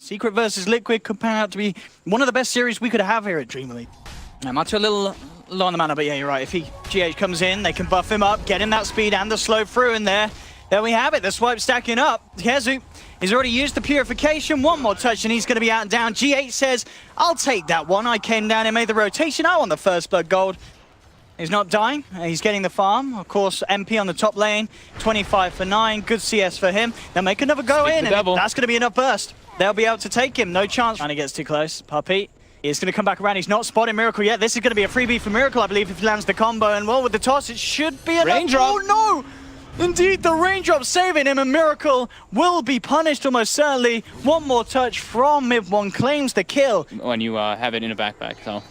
Secret versus Liquid could pan out to be one of the best series we could have here at DreamLeague. Matu a little low on the mana, but yeah, you're right. If GH comes in, they can buff him up, get him that speed and the slow through in there. There we have it, the swipe stacking up. Kezu, he's already used the purification. One more touch and he's going to be out and down. GH says, I'll take that one. I came down and made the rotation. I want the first blood gold. He's not dying, he's getting the farm. Of course, MP on the top lane, 25 for 9, good CS for him. They'll make another go in, and that's going to be enough burst. They'll be able to take him, no chance. And he gets too close, Puppey. He's going to come back around, he's not spotting Miracle yet. This is going to be a freebie for Miracle, I believe, if he lands the combo. And well, with the toss, it should be enough. Raindrop. Oh no! Indeed, the raindrop saving him, and Miracle will be punished almost certainly. One more touch from mid one, claims the kill. When you have it in a backpack, so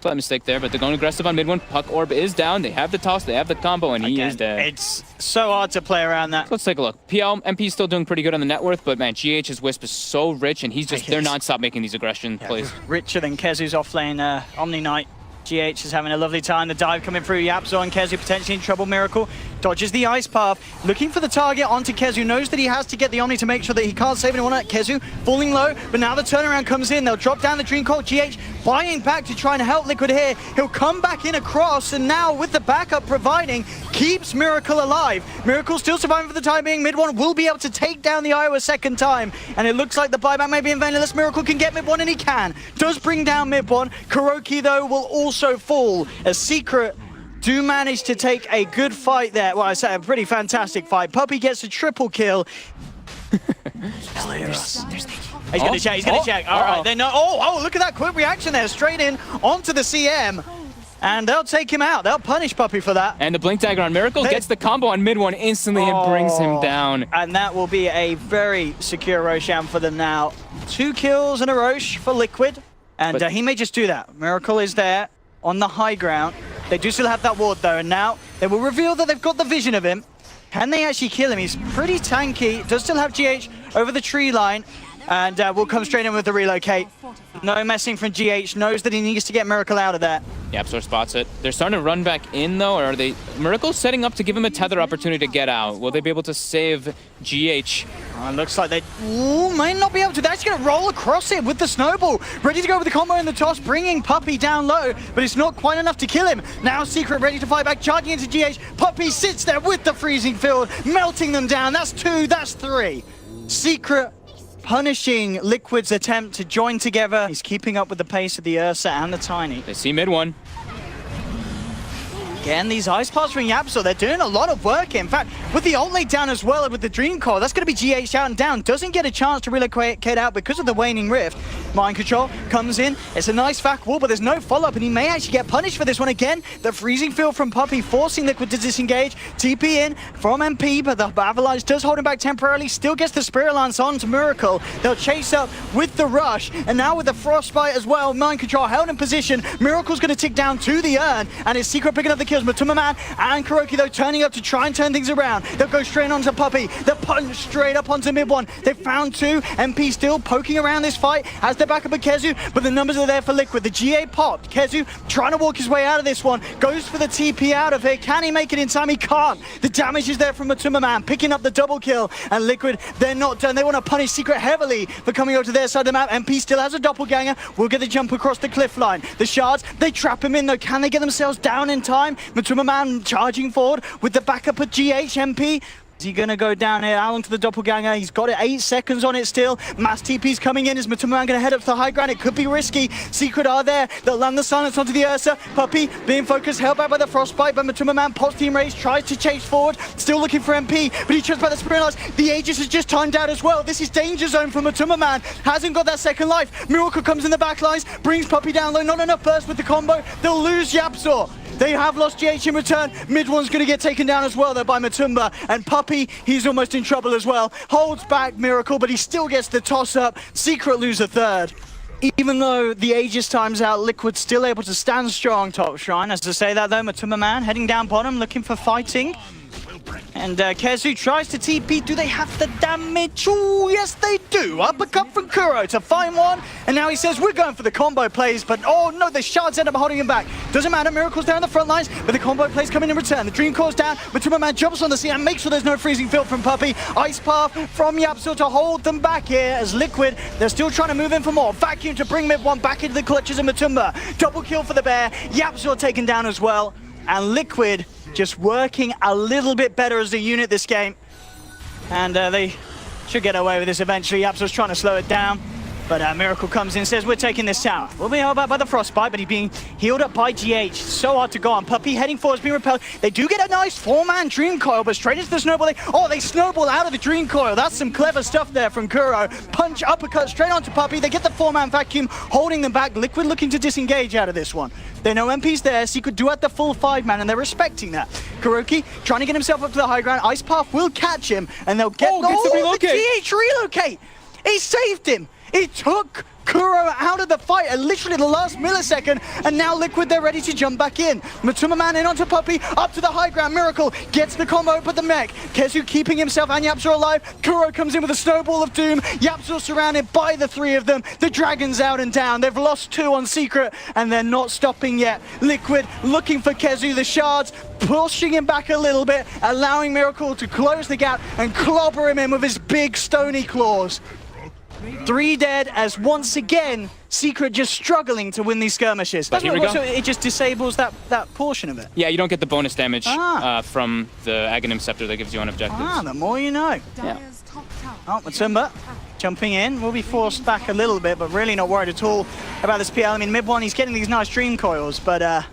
slight mistake there, but they're going aggressive on mid one. Puck Orb is down, they have the toss, they have the combo, and he is dead. It's so hard to play around that. Let's take a look. PL, MP is still doing pretty good on the net worth, but man, GH's Wisp is so rich, and they're non-stop making these aggression plays. Richer than Kezu's offlane Omni Knight. GH is having a lovely time. The dive coming through Yapzor, and Kezu potentially in trouble. Miracle dodges the ice path, looking for the target onto Kezu, knows that he has to get the Omni to make sure that he can't save anyone at Kezu. Falling low, but now the turnaround comes in. They'll drop down the Dream Cold. GH buying back to try and help Liquid here. He'll come back in across, and now with the backup providing, keeps Miracle alive. Miracle still surviving for the time being. Mid one will be able to take down the Iowa second time, and it looks like the buyback may be in vain unless Miracle can get mid one, and he can. Does bring down mid one. Kuroki though will also fall. A Secret do manage to take a good fight there. Well, I say a pretty fantastic fight. Puppey gets a triple kill. He's gonna check, he's gonna check. All right, they know. Oh, look at that quick reaction there. Straight in onto the CM. And they'll take him out. They'll punish Puppey for that. And the Blink Dagger on Miracle gets the combo on mid one instantly and brings him down. And that will be a very secure Roshan for them now. 2 kills and a Roche for Liquid. And he may just do that. Miracle is there on the high ground. They do still have that ward though, and now they will reveal that they've got the vision of him. Can they actually kill him? He's pretty tanky. Does still have GH over the tree line, and will come straight in with the relocate. No messing from GH, knows that he needs to get Miracle out of there. Yapzor spots it. They're starting to run back in though, or are they? Miracle's setting up to give him a tether opportunity to get out. Will they be able to save GH? Looks like they might not be able to. They're actually going to roll across it with the snowball. Ready to go with the combo in the toss, bringing Puppey down low, but it's not quite enough to kill him. Now Secret ready to fight back, charging into GH. Puppey sits there with the freezing field, melting them down. That's 2, that's 3. Secret punishing Liquid's attempt to join together. He's keeping up with the pace of the Ursa and the Tiny. They see mid one. Again, these ice paths from Yapzor, they're doing a lot of work. In fact, with the ult laid down as well, with the Dream Core, that's going to be GH out and down. Doesn't get a chance to relocate out because of the waning rift. Mind Control comes in. It's a nice fact wall, but there's no follow-up, and he may actually get punished for this one again. The freezing field from Puppey forcing Liquid to disengage. TP in from MP, but the Avalanche does hold him back temporarily. Still gets the Spirit Lance on to Miracle. They'll chase up with the rush, and now with the Frostbite as well. Mind Control held in position. Miracle's going to tick down to the urn, and it's Secret picking up the kills. Matuma Man and Kuroki though turning up to try and turn things around. They'll go straight onto Puppey. They'll punch straight up onto mid one. They've found 2. MP still poking around this fight as they're back up at Kezu, but the numbers are there for Liquid. The GA popped. Kezu trying to walk his way out of this one. Goes for the TP out of here. Can he make it in time? He can't. The damage is there from Matuma Man, picking up the double kill. And Liquid, they're not done. They want to punish Secret heavily for coming over to their side of the map. MP still has a doppelganger. Will get the jump across the cliff line. The shards, they trap him in though. Can they get themselves down in time? Matuma Man charging forward with the backup of GH. MP. Is he going to go down here? Out onto the doppelganger. He's got it. 8 seconds on it still. Mass TP's coming in. Is Matuma Man going to head up to the high ground? It could be risky. Secret are there. They'll land the silence onto the Ursa. Puppey being focused, held back by the Frostbite, but Matuma Man pops team race, tries to chase forward. Still looking for MP, but he trips by the Spirit Lance. The Aegis has just timed out as well. This is danger zone for Matuma Man. Hasn't got that second life. Miracle comes in the back lines, brings Puppey down low. Not enough burst with the combo. They'll lose Yapzor. They have lost GH in return. Mid one's going to get taken down as well though by Matumba. And Puppey, he's almost in trouble as well. Holds back Miracle, but he still gets the toss up. Secret lose a third. Even though the Aegis times out, Liquid still able to stand strong top shrine. As to say that though, Matuma Man heading down bottom, looking for fighting. And Kezu tries to TP. Do they have the damage? Oh, yes, they do. Uppercut from Kuro to find one. And now he says, we're going for the combo plays. But, oh, no, the shards end up holding him back. Doesn't matter. Miracle's down the front lines. But the combo plays coming in return. The Dream Core's down. Matuma Man jumps on the scene and makes sure there's no freezing field from Puppey. Ice Path from Yapso to hold them back here as Liquid. They're still trying to move in for more. Vacuum to bring Mid-1 back into the clutches of Matumba. Double kill for the Bear. Yapso taken down as well. And Liquid just working a little bit better as a unit this game. And they should get away with this eventually. Yapso's trying to slow it down. But Miracle comes in and says, we're taking this tower. We'll be held back by the Frostbite, but he's being healed up by GH. So hard to go on. Puppey heading forward, is being repelled. They do get a nice 4-man Dream Coil, but straight into the snowball. They snowball out of the Dream Coil. That's some clever stuff there from Kuro. Punch, uppercut, straight onto Puppey. They get the 4-man vacuum, holding them back. Liquid looking to disengage out of this one. They know MP's there. Secret do at the full 5-man, and they're respecting that. Kuroki trying to get himself up to the high ground. Ice Path will catch him, and they'll get the relocate. The GH relocate. He saved him. He took Kuro out of the fight at literally the last millisecond, and now Liquid, they're ready to jump back in. Matuma Man in onto Puppey, up to the high ground. Miracle gets the combo, but the mech. Kezu keeping himself and Yapso alive. Kuro comes in with a snowball of doom. Yapso surrounded by the 3 of them. The Dragon's out and down. They've lost 2 on Secret, and they're not stopping yet. Liquid looking for Kezu, the shards, pushing him back a little bit, allowing Miracle to close the gap and clobber him in with his big stony claws. 3 dead as once again, Secret just struggling to win these skirmishes. But here we go. So it just disables that portion of it. Yeah, you don't get the bonus damage from the Aghanim Scepter that gives you on objectives. The more you know. Yeah. Oh, Matumba jumping in. Will be forced back a little bit, but really not worried at all about this PL. I mean, Mid-1, he's getting these nice Dream Coils, but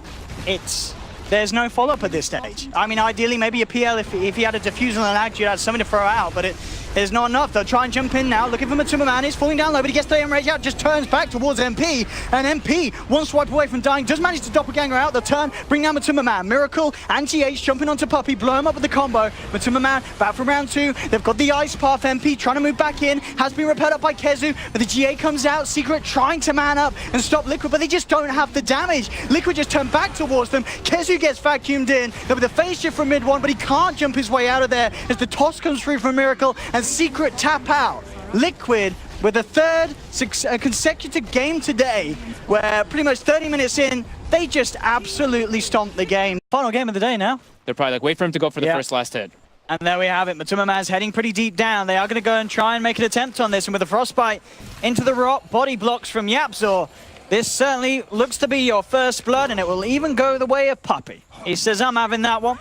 there's no follow-up at this stage. I mean, ideally, maybe a PL if he had a Diffusal and Ag, you'd have something to throw out, but there's not enough. They'll try and jump in now, looking for Matuma Man. He's falling down low, but he gets the enrage out, just turns back towards MP, and MP, one swipe away from dying, does manage to doppelganger out. They'll turn, bring down Matuma Man. Miracle and GH jumping onto Puppey, blow him up with the combo. Matuma Man back from round 2. They've got the Ice Path. MP trying to move back in, has been repelled up by Kezu, but the GA comes out. Secret trying to man up and stop Liquid, but they just don't have the damage. Liquid just turned back towards them. Kezu gets vacuumed in. There'll be the phase shift from Mid-1, but he can't jump his way out of there as the toss comes through from Miracle, and Secret tap out. Liquid with a 3rd consecutive game today, where pretty much 30 minutes in, they just absolutely stomped the game. Final game of the day now. They're probably like, wait for him to go for the first last hit. And there we have it. Matuma Man's heading pretty deep down. They are going to go and try and make an attempt on this, and with a Frostbite into the rock, body blocks from Yapso. This certainly looks to be your first blood, and it will even go the way of Puppey. He says, I'm having that one.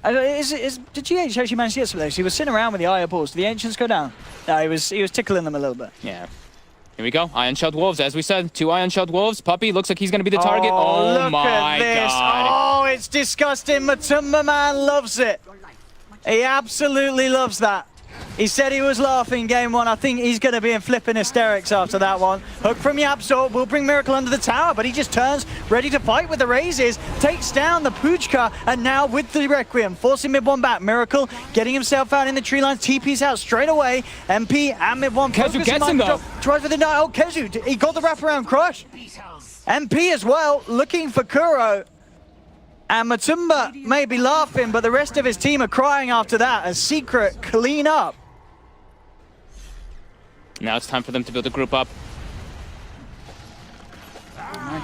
Did GH actually manage to get some of those? He was sitting around with the Eye Balls. Did the Ancients go down? No, he was tickling them a little bit. Yeah. Here we go. Ion Shelled Wolves. As we said, 2 Ion Shelled Wolves. Puppey looks like he's going to be the target. Oh look my at this. God. Oh, it's disgusting. Matuma Man loves it. He absolutely loves that. He said he was laughing game 1. I think he's going to be in flipping hysterics after that one. Hook from Yapso will bring Miracle under the tower, but he just turns ready to fight with the raises. Takes down the Poochka, and now with the Requiem, forcing Mid-1 back. Miracle getting himself out in the tree lines. TP's out straight away. MP and Mid-1. Kezu gets him though. Tries with the knife. Oh, Kezu, he got the wraparound crush. MP as well, looking for Kuro. And Matumba may be laughing, but the rest of his team are crying after that as Secret clean up. Now it's time for them to build a group up.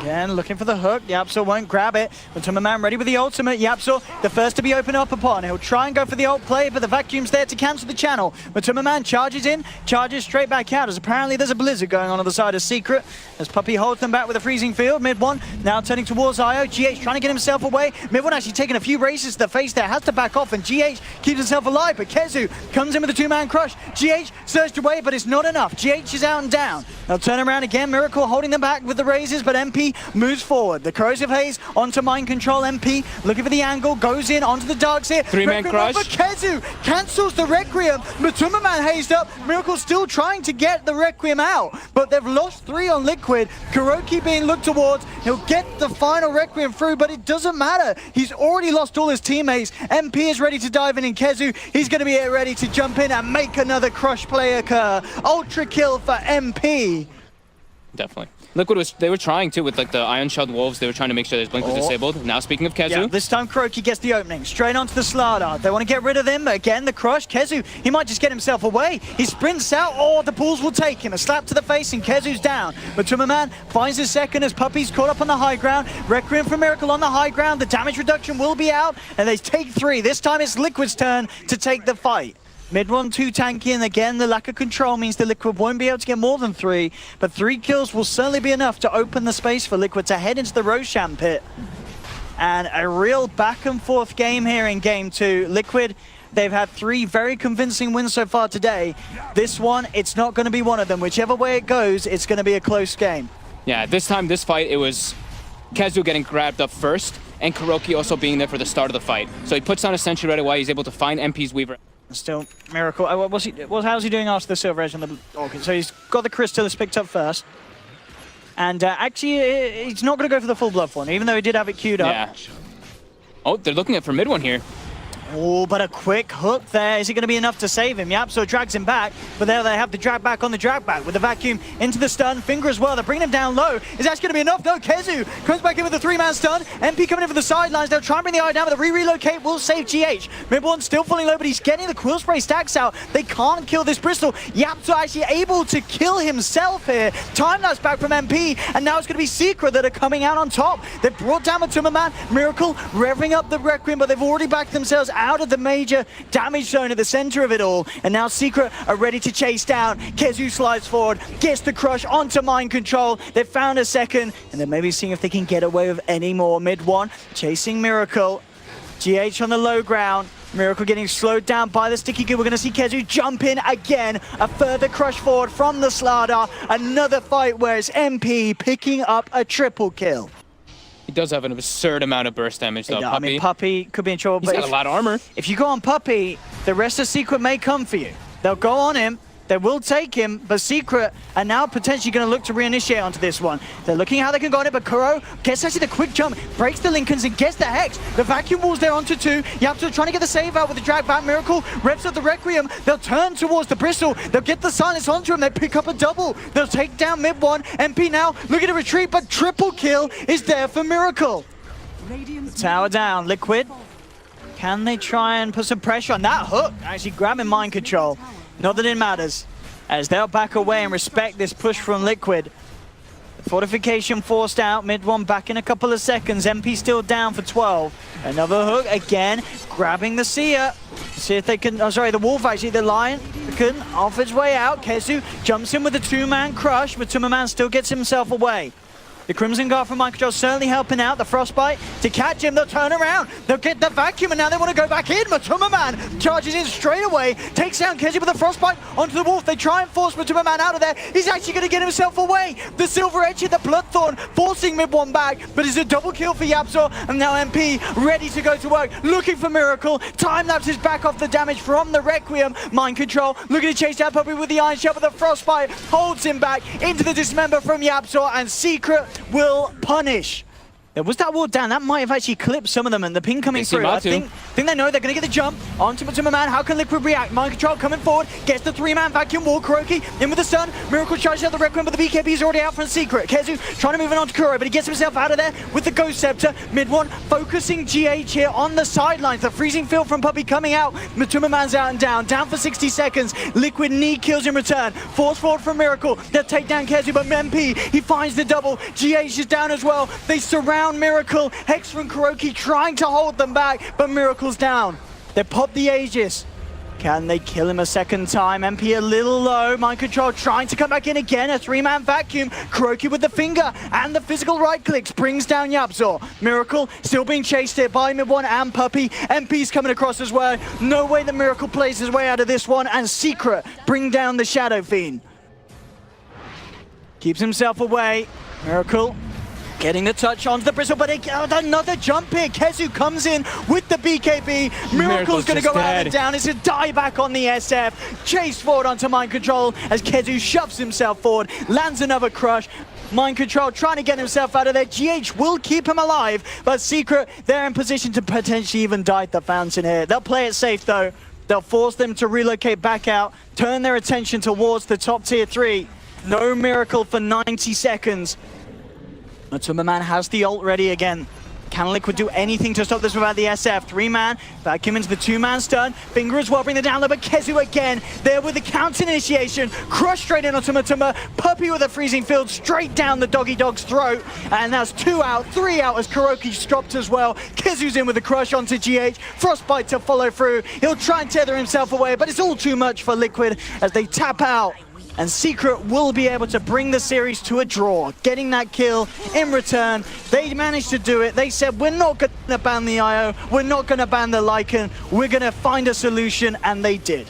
Again, looking for the hook. Yapso won't grab it. Matuma Man ready with the ultimate. Yapso, the first to be opened up upon. He'll try and go for the ult play, but the vacuum's there to cancel the channel. Matuma Man charges in, charges straight back out, as apparently there's a blizzard going on the side of Secret, as Puppey holds them back with a freezing field. Mid-1 now turning towards IO. GH trying to get himself away. Mid-1 actually taking a few races to the face there, has to back off, and GH keeps himself alive, but Kezu comes in with a 2-man crush. GH surged away, but it's not enough. GH is out and down. They'll turn around again. Miracle holding them back with the raises, but MP moves forward. The Corrosive Haze onto Mind Control. MP looking for the angle, goes in onto the Darks here. 3-man crush. Kezu cancels the Requiem. Matuma Man hazed up. Miracle still trying to get the Requiem out, but they've lost 3 on Liquid. Kuroki being looked towards. He'll get the final Requiem through, but it doesn't matter. He's already lost all his teammates. MP is ready to dive in Kezu, he's going to be ready to jump in and make another crush play occur. Ultra kill for MP. Definitely. Liquid they were trying to with like the Ion Shelled Wolves. They were trying to make sure his blink was disabled. Now speaking of Kezu. Yeah, this time Kuroki gets the opening. Straight onto the Slardar. They want to get rid of him. Again, the crush. Kezu, he might just get himself away. He sprints out. Oh, the pools will take him. A slap to the face and Kezu's down. But Tummerman finds his second as Puppy's caught up on the high ground. Requiem for Miracle on the high ground. The damage reduction will be out. And they take 3. This time it's Liquid's turn to take the fight. Mid 1 too tanky, and again the lack of control means the Liquid won't be able to get more than 3, but 3 kills will certainly be enough to open the space for Liquid to head into the Roshan pit. And a real back and forth game here in game 2. Liquid, they've had 3 very convincing wins so far today. This one, it's not going to be one of them. Whichever way it goes, it's going to be a close game. Yeah, this time, this fight, it was Kezu getting grabbed up first, and Kuroki also being there for the start of the fight. So he puts on a sentry right away. He's able to find MP's Weaver. Still, Miracle. How's he doing after the Silver Edge on the Orchid? So he's got the Crystal that's picked up first. And actually, he's not going to go for the full Blood one, even though he did have it queued up. Yeah. Oh, they're looking at for mid one here. Oh, but a quick hook there. Is it going to be enough to save him? Yep, so it drags him back. But there they have the drag back on the drag back with the vacuum into the stun. Finger as well. They're bringing him down low. Is that going to be enough? No, Kezu comes back in with a 3-man stun. MP coming in from the sidelines. They'll try and bring the eye down, but the relocate will save GH. Mid-1 still falling low, but he's getting the Quill Spray stacks out. They can't kill this Bristol. Yapso actually able to kill himself here. Time-lapse back from MP, and now it's going to be Secret that are coming out on top. They've brought down Tummerman. Miracle revving up the Requiem, but they've already backed themselves out of the major damage zone at the center of it all. And now Secret are ready to chase down. Kezu slides forward, gets the crush onto Mind Control. They've found a second, and they're maybe seeing if they can get away with any more. Mid-1, chasing Miracle. GH on the low ground. Miracle getting slowed down by the sticky goo. We're going to see Kezu jump in again. A further crush forward from the Slardar. Another fight where it's MP picking up a triple kill. He does have an absurd amount of burst damage, though. I mean, Puppy could be in trouble. He's got a lot of armor. If you go on Puppy, the rest of Secret may come for you. They'll go on him. They will take him, but Secret are now potentially going to look to reinitiate onto this one. They're looking how they can go on it, but Kuro gets actually the quick jump, breaks the Lincolns and gets the Hex. The vacuum wall's there onto 2. Yapso trying to get the save out with the drag back. Miracle reps up the Requiem. They'll turn towards the Bristol. They'll get the silence onto him. They pick up a double. They'll take down mid-1. MP now looking to retreat, but triple kill is there for Miracle. The tower down. Liquid. Can they try and put some pressure on that hook? Actually grabbing Mind Control. Not that it matters, as they'll back away and respect this push from Liquid. Fortification forced out, mid-1 back in a couple of seconds. MP still down for 12. Another hook again, grabbing the Seer. See if they can, oh sorry, the Wolf actually, the Lion couldn't, off its way out. Kezu jumps in with a 2-man crush, but Tummerman still gets himself away. The Crimson Guard from Mind Control certainly helping out. The Frostbite to catch him. They'll turn around. They'll get the vacuum, and now they want to go back in. Tummerman charges in straight away. Takes down Kezu with the Frostbite onto the Wolf. They try and force Tummerman out of there. He's actually going to get himself away. The Silver Edge hit the Bloodthorn, forcing mid-1 back. But it's a double kill for Yapso. And now MP ready to go to work, looking for Miracle. Time-lapse is back off the damage from the Requiem. Mind Control looking to chase down Puppy with the Iron Shell, but the Frostbite holds him back into the Dismember from Yapso, and Secret will punish. There was that wall down. That might have actually clipped some of them, and the ping coming through. I think they know they're going to get the jump onto Tummerman. How can Liquid react? Mind Control coming forward, gets the 3-man vacuum wall. Kuroki in with the stun. Miracle charges out the Requiem, but the BKB is already out from Secret. Kezu trying to move it on to Kuro, but he gets himself out of there with the Ghost Scepter. Mid-1 focusing GH here on the sidelines. The freezing field from Puppy coming out. Tummerman's out and down for 60 seconds. Liquid need kills in return. Force forward from Miracle. They'll take down Kezu, but MP, he finds the double. GH is down as well. They surround Miracle. Hex from Kuroki trying to hold them back, but Miracle's down. They pop the Aegis. Can they kill him a second time? MP a little low. Mind Control trying to come back in again. A 3-man vacuum. Kuroki with the finger and the physical right clicks brings down Yapso. Miracle still being chased here by mid-1 and Puppy. MP's coming across as well. No way that Miracle plays his way out of this one, and Secret bring down the Shadow Fiend. Keeps himself away. Miracle getting the touch onto the Bristol, but another jump here. Kezu comes in with the BKB. Miracle's going to go out and down. It's a dieback on the SF. Chase forward onto Mind Control as Kezu shoves himself forward. Lands another crush. Mind Control trying to get himself out of there. GH will keep him alive, but Secret, they're in position to potentially even die at the fountain here. They'll play it safe though. They'll force them to relocate back out, turn their attention towards the top tier 3. No miracle for 90 seconds. Matuma has the ult ready again. Can Liquid do anything to stop this without the SF? 3-man, vacuum into the 2-man stun. Finger as well, bring the down low, but Kezu again, there with the counter initiation. Crush straight in onto Matuma. Puppey with a freezing field straight down the doggy dog's throat. And that's 2 out, 3 out as Kuroki's dropped as well. Kezu's in with the crush onto GH. Frostbite to follow through. He'll try and tether himself away, but it's all too much for Liquid as they tap out. And Secret will be able to bring the series to a draw, getting that kill in return. They managed to do it. They said, we're not going to ban the IO, we're not going to ban the Lycan, we're going to find a solution, and they did.